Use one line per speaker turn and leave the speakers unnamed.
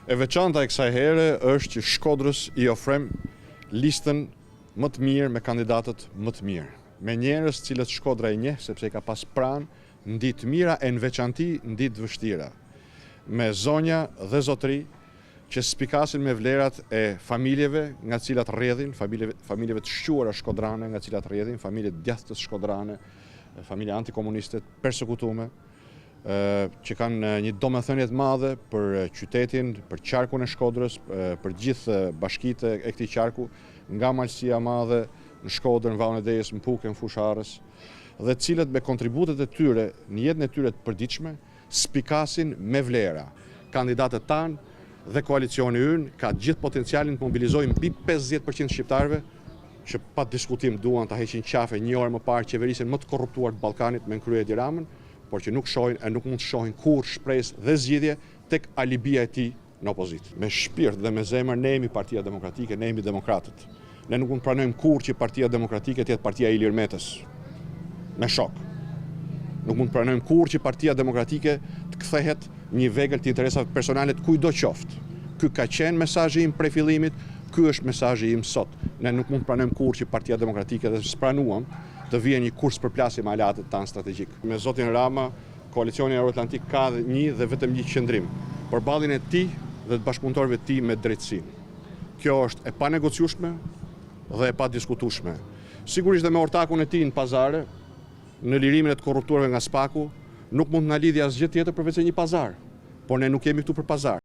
E veçanta e kësaj here është që Shkodrës I ofrojmë listën më të mirë me kandidatët më të mirë. Me njerëz cilët Shkodra I njeh sepse I ka pas pranë në ditë mira e në veçanti në ditë vështira. Me zonja dhe zotëri që spikasin me vlerat e familjeve nga cilat rrjedhin, familjeve të shquara shkodrane nga cilat rrjedhin, familje djathtës shkodrane, familje antikomuniste persekutume, që kanë një domethënie të madhe për qytetin, për qarkun e Shkodrës, për gjithë bashkitë e këtij qarku, nga Malësia e Madhe në Shkodër, në Vallën e Dejës, në Pukën, në Fusharës, dhe cilët me kontributet e tyre në jetën e tyre të përditshme spikasin me vlera. Kandidatët tanë dhe koalicioni ynë ka gjithë potencialin të mobilizojnë mbi 50% shqiptarëve që pa diskutim duan ta heqin qafe një orë më parë qeverisjen më të korruptuar të Ballkanit me krye Edi Ramën, por që nuk shohin e nuk mund të shohin kur shpresë dhe zgjidhje tek alibia e tij në opozitë. Me shpirt dhe me zemër ne jemi Partia Demokratike, ne jemi demokratët. Ne nuk mund të pranojmë kurrë që Partia Demokratike të jetë partia e Ilir Metës. Me shok. Nuk mund të pranojmë kurrë që Partia Demokratike të kthehet një vegël të interesave personale të kujdo qoftë. Ky ka qenë mesazhi im prej fillimit, ky është mesazhi im sot. Ne nuk mund të pranojmë kurrë që Partia Demokratike dhe s'pranuam të vijë një kurs përplasje me aleatët tanë strategjik. Me zotin Rama, koalicioni Euroatlantik ka një dhe vetëm një qëndrim, përballjen e tij dhe të bashkëpunëtorëve të tij me drejtësinë. Kjo është e panegociueshme dhe e padiskutueshme. Sigurisht dhe me ortakun e tij në pazare, në lirimin e të korruptuarve nga Spaku, nuk mund të na lidhë asgjë tjetër përveç se një pazar. Por ne nuk jemi këtu për pazar.